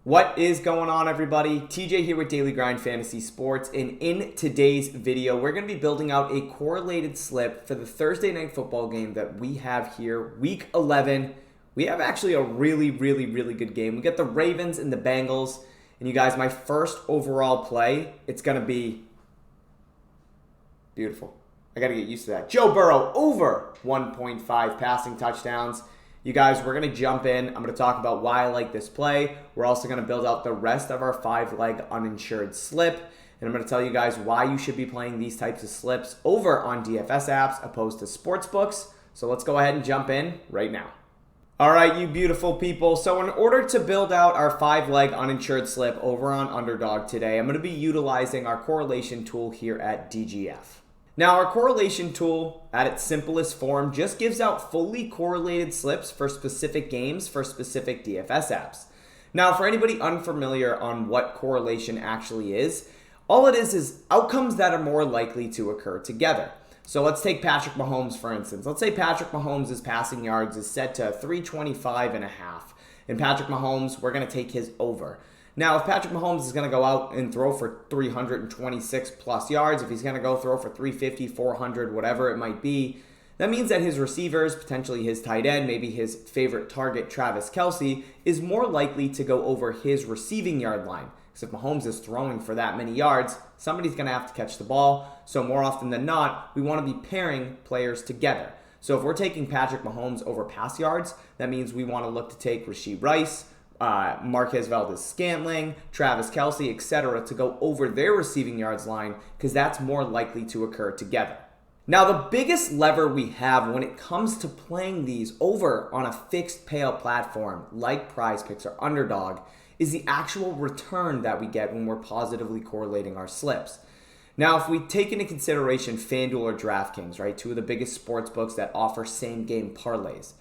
What is going on, everybody? TJ here with Daily Grind Fantasy Sports, and in today's video, we're going to be building out a correlated slip for the Thursday night football game that we have here, Week 11. We have actually a really good game. We got the Ravens and the Bengals, and you guys, my first overall play, it's going to be beautiful. I got to get used to that. Joe Burrow over 1.5 passing touchdowns. You guys, we're going to jump in. I'm going to talk about why I like this play. We're also going to build out the rest of our 5-leg uninsured slip. And I'm going to tell you guys why you should be playing these types of slips over on DFS apps opposed to sports books. So let's go ahead and jump in right now. All right, you beautiful people. So in order to build out our 5-leg uninsured slip over on Underdog today, I'm going to be utilizing our correlation tool here at DGF. Now, our correlation tool, at its simplest form, just gives out fully correlated slips for specific games for specific DFS apps. Now, for anybody unfamiliar on what correlation actually is, all it is outcomes that are more likely to occur together. So let's take Patrick Mahomes, for instance. Let's say Patrick Mahomes' passing yards is set to 325.5. And Patrick Mahomes, we're going to take his over. Now, if Patrick Mahomes is going to go out and throw for 326 plus yards, if he's going to go throw for 350, 400, whatever it might be, that means that his receivers, potentially his tight end, maybe his favorite target, Travis Kelce, is more likely to go over his receiving yard line. Because if Mahomes is throwing for that many yards, somebody's going to have to catch the ball. So more often than not, we want to be pairing players together. So if we're taking Patrick Mahomes over pass yards, that means we want to look to take Rashee Rice, Marquez Valdes-Scantling, Travis Kelce, etc. to go over their receiving yards line because that's more likely to occur together. Now, the biggest lever we have when it comes to playing these over on a fixed payout platform like Prizepicks or Underdog is the actual return that we get when we're positively correlating our slips. Now, if we take into consideration FanDuel or DraftKings, right, two of the biggest sports books that offer same-game parlays,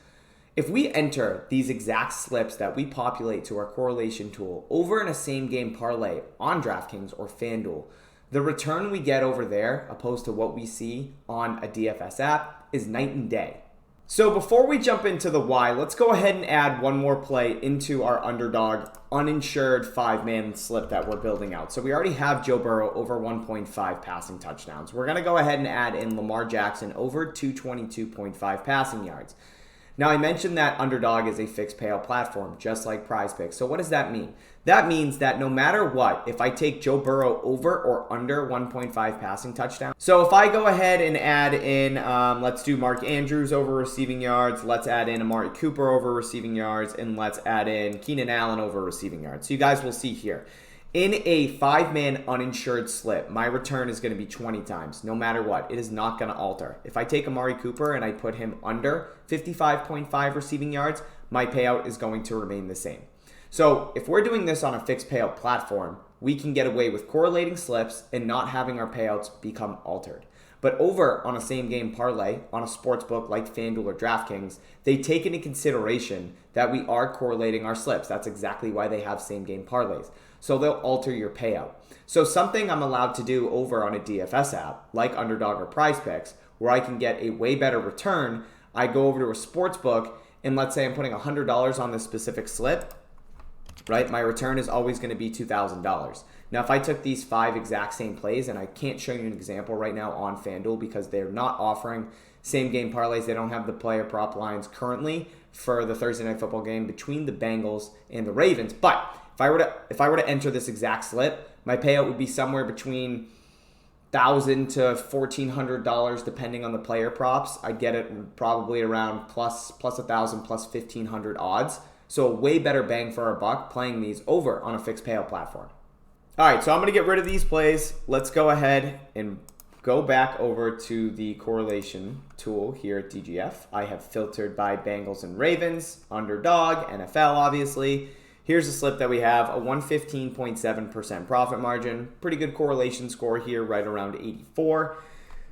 if we enter these exact slips that we populate to our correlation tool over in a same-game parlay on DraftKings or FanDuel, the return we get over there, opposed to what we see on a DFS app, is night and day. So before we jump into the why, let's go ahead and add one more play into our Underdog uninsured 5-man slip that we're building out. So we already have Joe Burrow over 1.5 passing touchdowns. We're going to go ahead and add in Lamar Jackson over 222.5 passing yards. Now, I mentioned that Underdog is a fixed payout platform, just like Prizepicks. So what does that mean? That means that no matter what, if I take Joe Burrow over or under 1.5 passing touchdowns. So if I go ahead and add in, let's do Mark Andrews over receiving yards, let's add in Amari Cooper over receiving yards, and let's add in Keenan Allen over receiving yards. So you guys will see here. In a 5-man uninsured slip, my return is going to be 20 times, no matter what. It is not going to alter. If I take Amari Cooper and I put him under 55.5 receiving yards, my payout is going to remain the same. So if we're doing this on a fixed payout platform, we can get away with correlating slips and not having our payouts become altered. But over on a same-game parlay, on a sports book like FanDuel or DraftKings, they take into consideration that we are correlating our slips. That's exactly why they have same-game parlays. So they'll alter your payout. So something I'm allowed to do over on a DFS app, like Underdog or Prizepicks, where I can get a way better return, I go over to a sports book, and let's say I'm putting $100 on this specific slip, right? My return is always going to be $2,000. Now, if I took these 5 exact same plays, and I can't show you an example right now on FanDuel because they're not offering same-game parlays. They don't have the player prop lines currently for the Thursday night football game between the Bengals and the Ravens. But if I were to enter this exact slip, my payout would be somewhere between $1,000 to $1,400 depending on the player props. I'd get it probably around plus 1,000 plus 1,500 odds. So a way better bang for our buck playing these over on a fixed payout platform. All right, so I'm going to get rid of these plays. Let's go ahead and go back over to the correlation tool here at DGF. I have filtered by Bengals and Ravens, Underdog, NFL obviously. Here's a slip that we have, a 115.7% profit margin. Pretty good correlation score here, right around 84.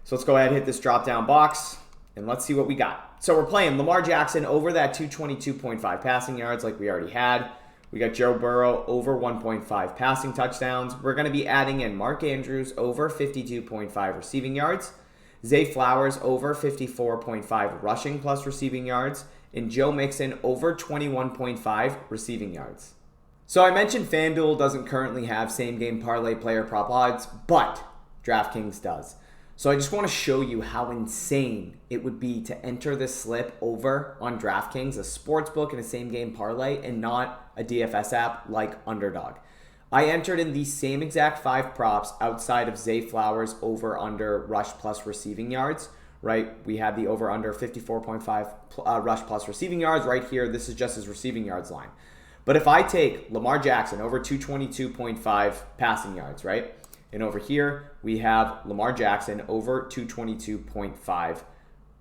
So let's go ahead and hit this drop-down box, and let's see what we got. So we're playing Lamar Jackson over that 222.5 passing yards like we already had. We got Joe Burrow over 1.5 passing touchdowns. We're going to be adding in Mark Andrews over 52.5 receiving yards. Zay Flowers over 54.5 rushing plus receiving yards. And Joe Mixon over 21.5 receiving yards. So I mentioned FanDuel doesn't currently have same game parlay player prop odds, but DraftKings does. So I just want to show you how insane it would be to enter this slip over on DraftKings, a sports book and a same game parlay, and not a DFS app like Underdog. I entered in the same exact 5 props outside of Zay Flowers over under rush plus receiving yards, right? We had the over under 54.5 rush plus receiving yards right here. This is just his receiving yards line. But if I take Lamar Jackson over 222.5 passing yards, right? And over here, we have Lamar Jackson over 222.5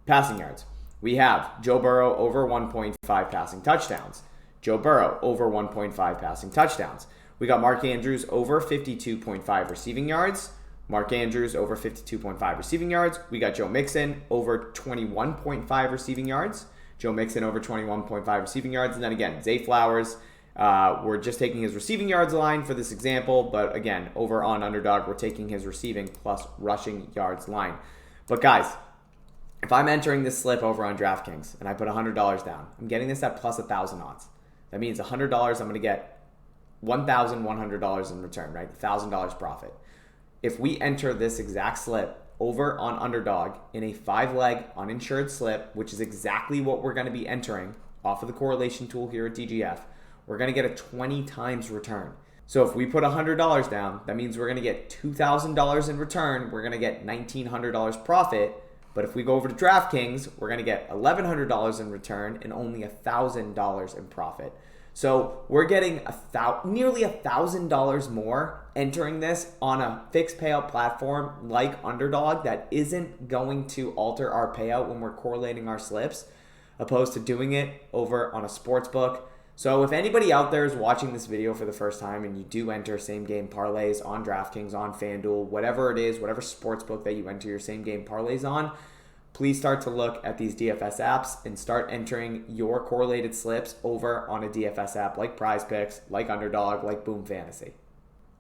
passing yards. We have Joe Burrow over 1.5 passing touchdowns. Joe Burrow over 1.5 passing touchdowns. We got Mark Andrews over 52.5 receiving yards. Mark Andrews over 52.5 receiving yards. We got Joe Mixon over 21.5 receiving yards. Joe Mixon over 21.5 receiving yards. And then again, Zay Flowers. We're just taking his receiving yards line for this example, but again, over on Underdog, we're taking his receiving plus rushing yards line. But guys, if I'm entering this slip over on DraftKings and I put $100 down, I'm getting this at plus 1,000 odds. That means $100, I'm going to get $1,100 in return, right? $1,000 profit. If we enter this exact slip over on Underdog in a 5-leg uninsured slip, which is exactly what we're going to be entering off of the correlation tool here at DGF, we're going to get a 20 times return. So if we put $100 down, that means we're going to get $2,000 in return. We're going to get $1,900 profit. But if we go over to DraftKings, we're going to get $1,100 in return and only $1,000 in profit. So we're getting nearly $1,000 more entering this on a fixed payout platform like Underdog that isn't going to alter our payout when we're correlating our slips, opposed to doing it over on a sports book. So if anybody out there is watching this video for the first time and you do enter same game parlays on DraftKings, on FanDuel, whatever it is, whatever sportsbook that you enter your same game parlays on, please start to look at these DFS apps and start entering your correlated slips over on a DFS app like Prizepicks, like Underdog, like Boom Fantasy.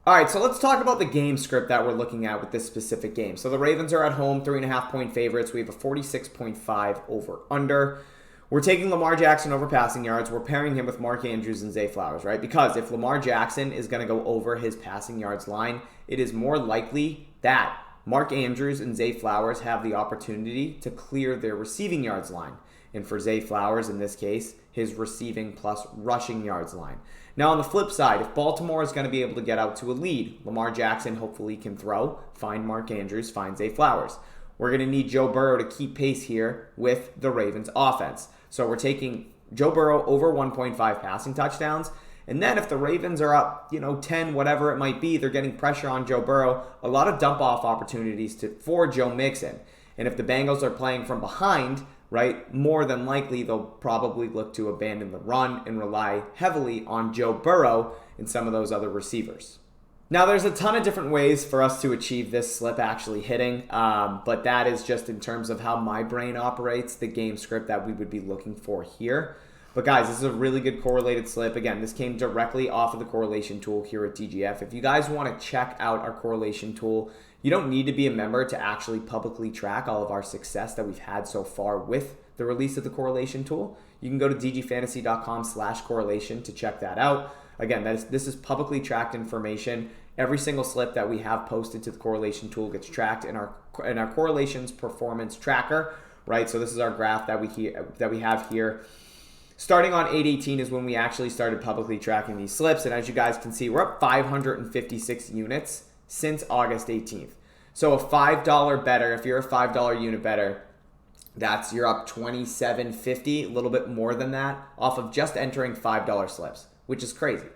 All right, so let's talk about the game script that we're looking at with this specific game. So the Ravens are at home, 3.5-point favorites. We have a 46.5 over under. We're taking Lamar Jackson over passing yards. We're pairing him with Mark Andrews and Zay Flowers, right? Because if Lamar Jackson is going to go over his passing yards line, it is more likely that Mark Andrews and Zay Flowers have the opportunity to clear their receiving yards line. And for Zay Flowers, in this case, his receiving plus rushing yards line. Now, on the flip side, if Baltimore is going to be able to get out to a lead, Lamar Jackson hopefully can throw, find Mark Andrews, find Zay Flowers. We're going to need Joe Burrow to keep pace here with the Ravens offense. So we're taking Joe Burrow over 1.5 passing touchdowns. And then if the Ravens are up, 10, whatever it might be, they're getting pressure on Joe Burrow, a lot of dump-off opportunities for Joe Mixon. And if the Bengals are playing from behind, right, more than likely they'll probably look to abandon the run and rely heavily on Joe Burrow and some of those other receivers. Now, there's a ton of different ways for us to achieve this slip actually hitting, but that is just in terms of how my brain operates, the game script that we would be looking for here. But guys, this is a really good correlated slip. Again, this came directly off of the correlation tool here at DGF. If you guys want to check out our correlation tool, you don't need to be a member to actually publicly track all of our success that we've had so far with the release of the correlation tool. You can go to dgfantasy.com/correlation to check that out. Again, this is publicly tracked information. Every single slip that we have posted to the correlation tool gets tracked in our correlations performance tracker, right? So this is our graph that we have here. Starting on 8/18 is when we actually started publicly tracking these slips, and as you guys can see, we're up 556 units since August 18th. So a $5 bettor, if you're a $5 unit bettor, you're up $27.50, a little bit more than that, off of just entering $5 slips, which is crazy.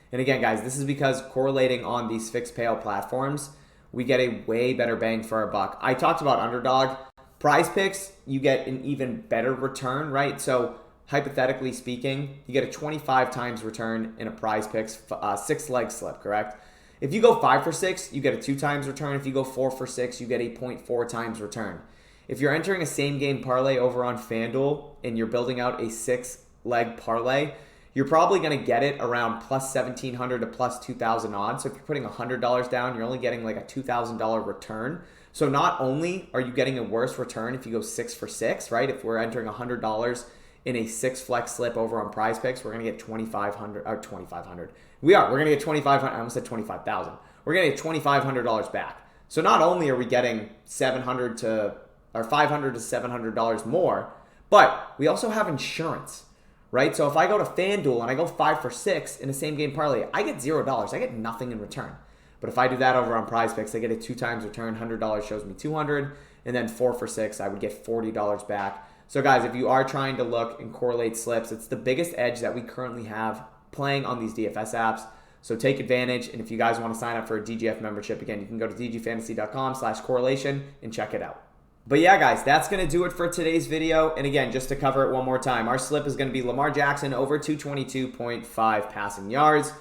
And again, guys, this is because correlating on these fixed payout platforms, we get a way better bang for our buck. I talked about Underdog. Prizepicks, you get an even better return, right? So hypothetically speaking, you get a 25 times return in a Prizepicks 6-leg slip, correct? If you go 5 for 6, you get a 2 times return. If you go 4 for 6, you get a 0.4 times return. If you're entering a same game parlay over on FanDuel and you're building out a 6-leg parlay, you're probably going to get it around plus 1,700 to plus 2,000 odds. So if you're putting $100 down, you're only getting like a $2,000 return. So not only are you getting a worse return if you go 6 for 6, right? If we're entering $100 in a 6 flex slip over on Prizepicks, we're going to get 2,500 or 2,500. We're going to get 2,500. I almost said 25,000. We're going to get $2,500 back. So not only are we getting $500 to $700 more, but we also have insurance, right? So if I go to FanDuel and I go 5 for 6 in a same game parlay, I get $0. I get nothing in return. But if I do that over on Prizepicks, I get a 2 times return. $100 shows me $200, and then 4 for 6, I would get $40 back. So guys, if you are trying to look and correlate slips, it's the biggest edge that we currently have playing on these DFS apps. So take advantage, and if you guys want to sign up for a DGF membership, again, you can go to dgfantasy.com/correlation and check it out. But yeah, guys, that's going to do it for today's video. And again, just to cover it one more time, our slip is going to be Lamar Jackson over 222.5 passing yards.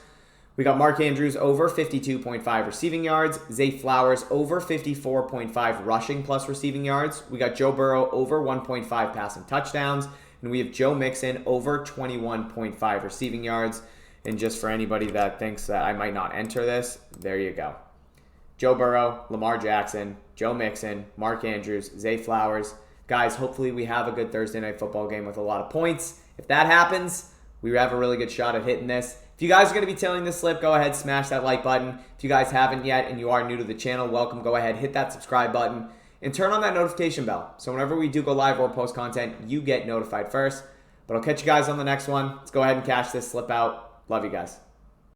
We got Mark Andrews over 52.5 receiving yards. Zay Flowers over 54.5 rushing plus receiving yards. We got Joe Burrow over 1.5 passing touchdowns. And we have Joe Mixon over 21.5 receiving yards. And just for anybody that thinks that I might not enter this, there you go. Joe Burrow, Lamar Jackson, Joe Mixon, Mark Andrews, Zay Flowers. Guys, hopefully we have a good Thursday night football game with a lot of points. If that happens, we have a really good shot at hitting this. If you guys are going to be tailing this slip, go ahead, smash that like button. If you guys haven't yet and you are new to the channel, welcome. Go ahead, hit that subscribe button and turn on that notification bell. So whenever we do go live or post content, you get notified first. But I'll catch you guys on the next one. Let's go ahead and cash this slip out. Love you guys.